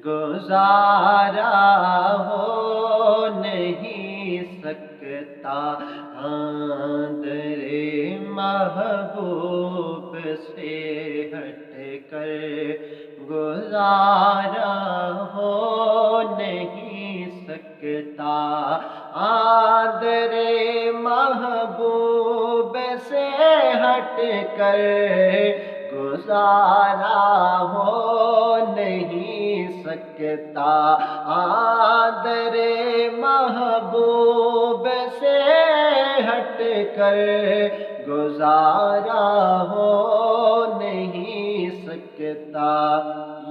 گزارا ہو نہیں سکتا، در محبوب سے ہٹ کر گزارا ہو نہیں سکتا، در محبوب سے ہٹ کر گزارا ہو نہیں سکتا، در محبوب سے ہٹ کر گزارا ہو نہیں سکتا۔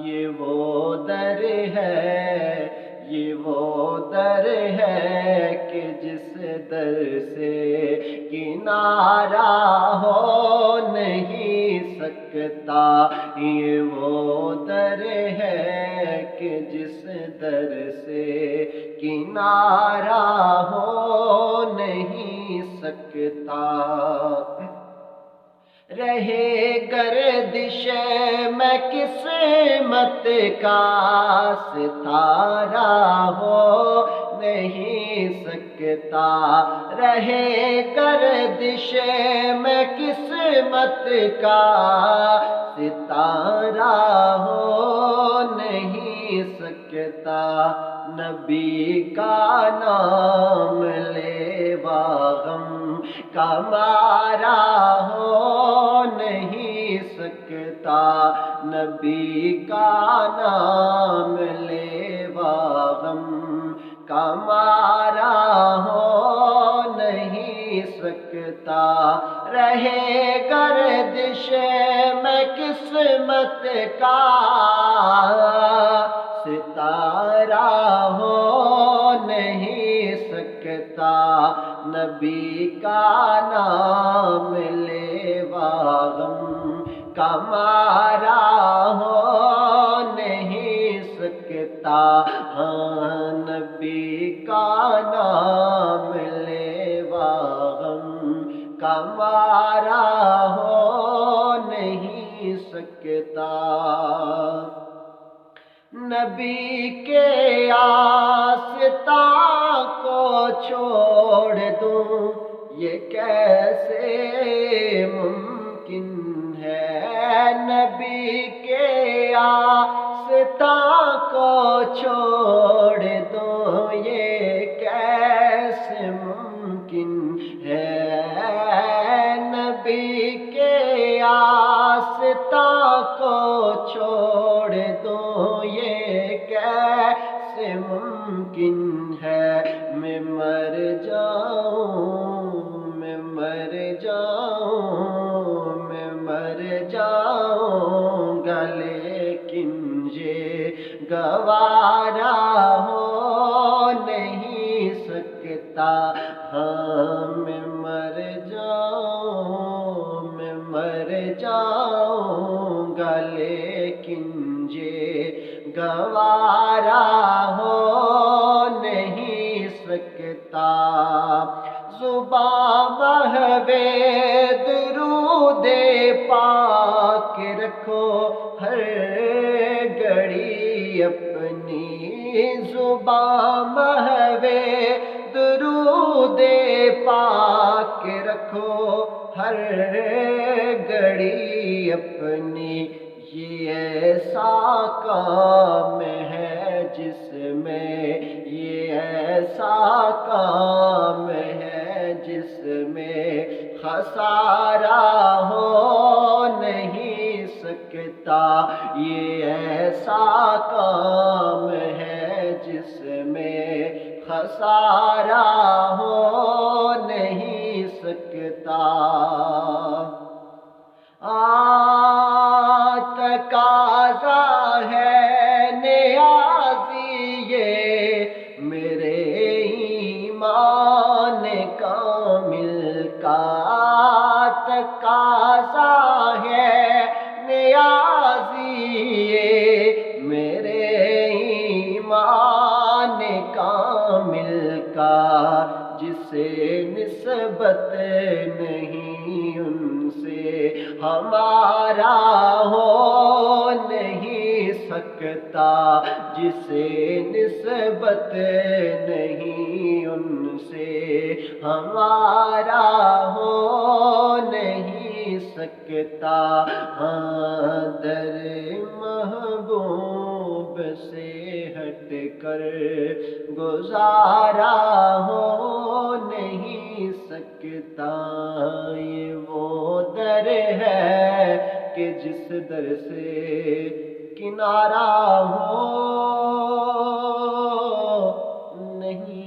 یہ وہ در ہے، یہ وہ در ہے کہ جس در سے کنارہ ہو نہیں سکتا، یہ وہ در ہے کہ جس در سے کنارہ ہو نہیں سکتا۔ رہے گردش میں قسمت کا ستارہ ہو نہیں سکتا، رہے گردش میں قسمت کا ستارہ ہو نہیں سکتا، نبی کا نام لیوا غم کا مارا ہو نہیں سکتا، نبی کا نام لیوا غم کا مارا ہو نہیں سکتا، رہے گردش میں قسمت کا ستارہ ہو نہیں سکتا، نبی کا نام لیوا غم کا مارا ہو نہیں سکتا، نبی کا نام لیوا غم کا مارا ہو نہیں سکتا۔ نبی کے آستاں کو چھوڑ دوں یہ کیسے ممکن ہے، نبی کے آستاں کو چھوڑ دوں یہ کیسے ممکن ہے، نبی کے آستاں کو چھوڑ دوں یہ کیسے ممکن ہے، میں مر جاؤں، میں مر جاؤں، میں مر جاؤں گا لیکن یہ گوارا ہو نہیں سکتا، ہاں میں مر جاؤں، میں مر جاؤں گا لیکن یہ گوارا ہو نہیں سکتا، زباں محوِ درود پاک رکھو ہر گھڑی اپنی، زباں محوِ درود پاک رکھو ہر گھڑی اپنی، یہ ایسا کام ہے جس میں، یہ ایسا کام ہے جس میں خسارہ ہو نہیں سکتا، یہ ایسا کام ہے جس میں خسارہ ہو نہیں سکتا۔ تقاضا ہے نیازی یہ میرے ایمان کامل کا، تقاضا ہے نیازی یہ میرے ایمان کامل کا، جسے نسبت نہیں ان سے ہمارا ہو نہیں سکتا، جسے نسبت نہیں ان سے ہمارا ہو نہیں سکتا۔ ہاں در محبوب سے ہٹ کر گزارا ہو نہیں سکتا۔ یہ وہ در ہے کہ جس در سے کنارہ ہو نہیں